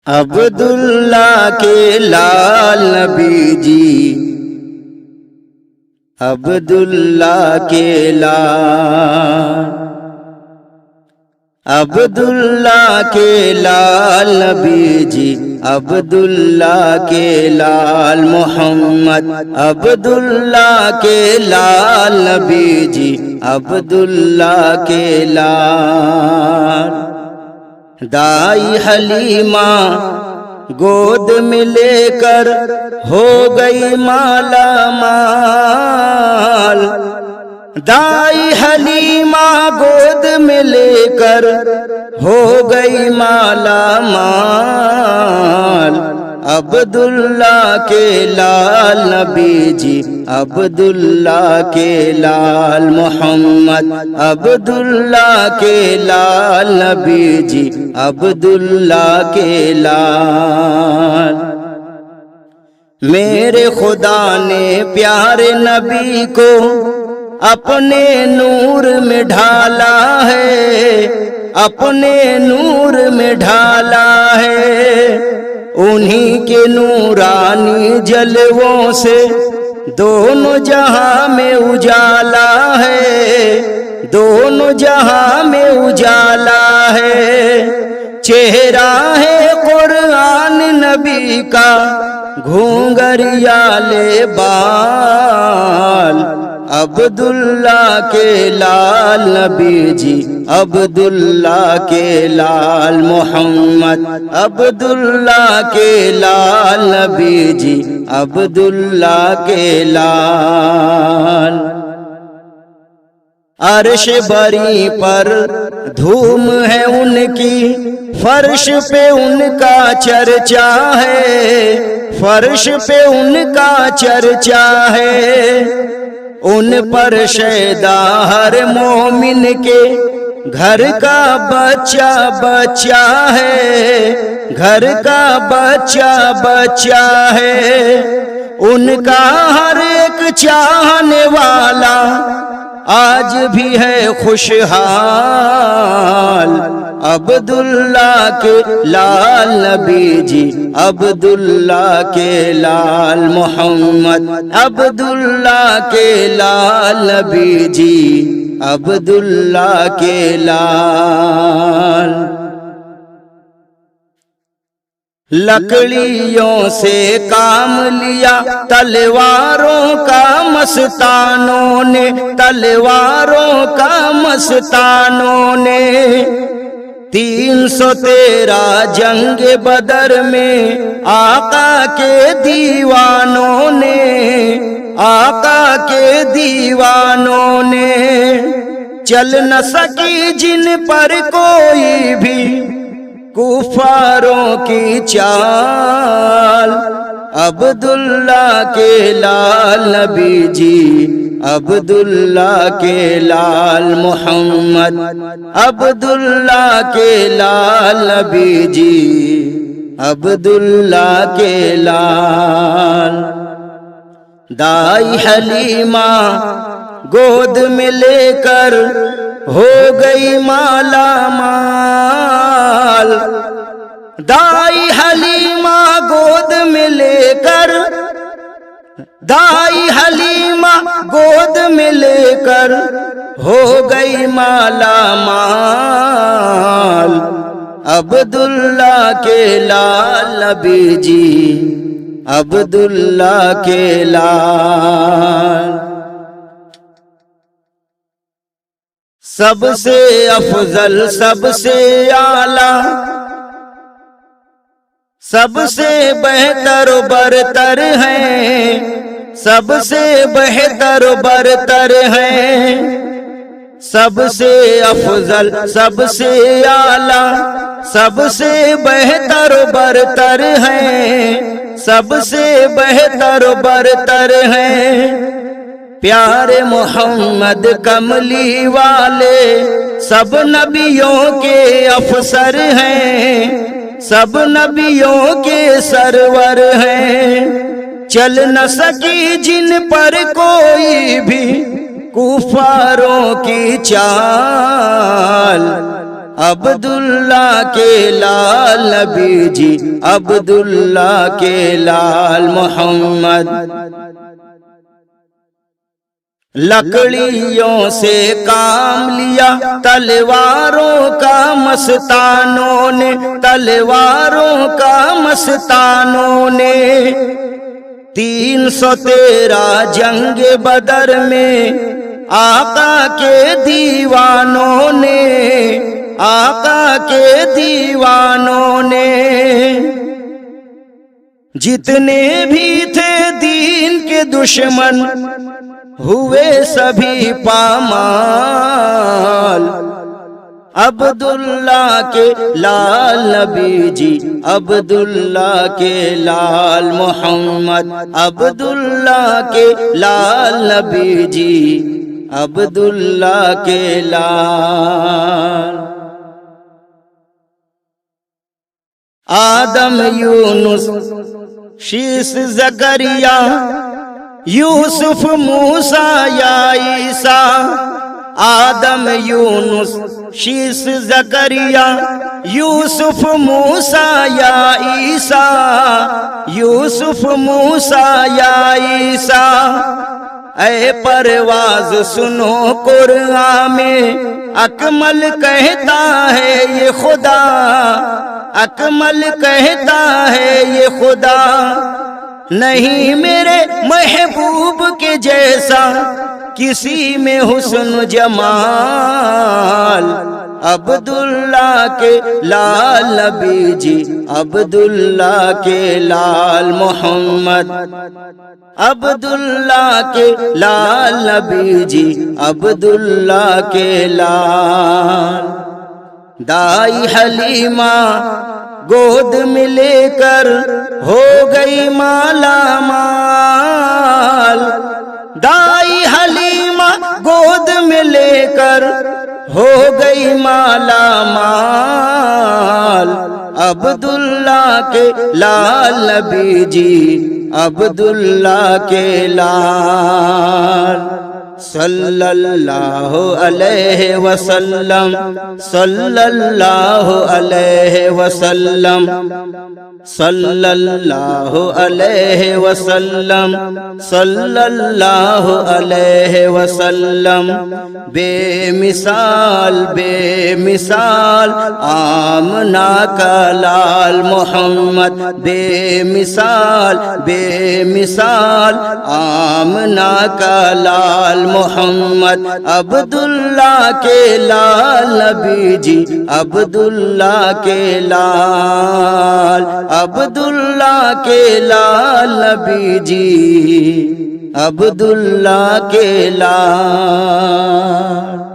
عبداللہ کے لال نبی جی، عبداللہ کے لال، عبداللہ کے لال نبی جی، عبداللہ کے لال محمد، عبداللہ کے لال نبی جی، عبداللہ کے لال۔ دائی حلیمہ گود میں لے کر ہو گئی مالا مال، دائی حلیمہ گود میں لے کر ہو گئی مالا مال۔ عبداللہ کے لال نبی جی، عبداللہ کے لال محمد، عبداللہ کے لال نبی جی، عبداللہ کے لال۔ میرے خدا نے پیارے نبی کو اپنے نور میں ڈھالا ہے، اپنے نور میں ڈھالا ہے۔ انہی کے نورانی جلووں سے دونوں جہاں میں اجالا ہے، دونوں جہاں میں اجالا ہے۔ چہرہ ہے قرآن نبی کا گھونگھریال بال، عبداللہ کے لال نبی جی، عبداللہ کے لال محمد، عبداللہ کے لال نبی جی، عبداللہ کے لال۔ عرش بری پر دھوم ہے ان کی، فرش پہ ان کا چرچا ہے، فرش پہ ان کا چرچا ہے۔ ان پر شیدا ہر مومن کے گھر کا بچہ بچہ ہے، گھر کا بچہ بچہ ہے۔ ان کا ہر ایک چاہنے والا آج بھی ہے خوشحال، عبداللہ کے لال نبی جی، عبداللہ کے لال محمد، عبداللہ کے لال نبی جی، عبداللہ کے لال۔ لکڑیوں سے کام لیا تلواروں کا مستانوں نے، تلواروں کا مستانوں نے۔ 313 جنگ بدر میں آقا کے دیوانوں نے، آقا کے دیوانوں نے۔ چل نہ سکی جن پر کوئی بھی کفاروں کی چال، عبداللہ کے لال نبی جی، عبداللہ کے لال محمد، عبداللہ کے لال نبی جی، عبداللہ کے لال۔ دائی حلیمہ گود میں لے کر ہو گئی مالا مال، دائی حلیمہ گود میں لے کر، دائی حلیمہ گود میں لے کر ہو گئی مالا مال، عبداللہ کے لال نبی جی، عبداللہ کے لال۔ سب سے افضل، سب سے اعلیٰ، سب سے بہتر و برتر ہیں، سب سے بہتر و برتر ہیں۔ سب سے افضل، سب سے اعلیٰ، سب سے بہتر و برتر ہیں، سب سے بہتر و برتر ہیں۔ پیارے محمد کملی والے سب نبیوں کے افسر ہیں، سب نبیوں کے سرور ہیں۔ چل نہ سکی جن پر کوئی بھی کفاروں کی چال، عبداللہ کے لال نبی جی، عبداللہ کے لال محمد۔ لکڑیوں سے کام لیا تلواروں کا مستانوں نے، تلواروں کا مستانوں نے۔ 313 جنگ بدر میں آقا کے دیوانوں نے، آقا کے دیوانوں نے۔ جتنے بھی تھے دین کے دشمن ہوئے سبھی پامال، عبداللہ کے لال نبی جی، عبداللہ کے لال محمد، عبداللہ کے لال نبی جی، عبداللہ کے لال۔ آدم یونس شیس زکریا، یوسف موسیٰ یا عیسیٰ۔ آدم یونس شیس زکریا، یوسف موسیٰ یا عیسیٰ، یوسف موسیٰ یا عیسیٰ۔ اے پرواز سنو قرآن میں اکمل کہتا ہے یہ خدا، اکمل کہتا ہے یہ خدا۔ نہیں میرے محبوب کے جیسا کسی میں حسن جمال، عبداللہ کے لال نبی جی، عبداللہ کے لال محمد، عبداللہ کے لال نبی جی، عبداللہ کے لال۔ دائی حلیمہ گود میں لے کر ہو گئی مالا مال، دائی حلیمہ گود میں لے کر ہو گئی مالا مال، عبداللہ کے لال نبی جی، عبداللہ کے لال۔ صلی اللہ علیہ وسلم، صلی اللہ علیہ وسلم، صلی اللہ علیہ وسلم، صلی اللہ علیہ وسلم۔ بے مثال بے مثال آمنہ کا لال محمد، بے مثال بے مثال آمنہ کا لال محمد، عبداللہ کے لال نبی جی، عبداللہ کے لال، عبداللہ کے لال نبی جی، عبداللہ کے لال۔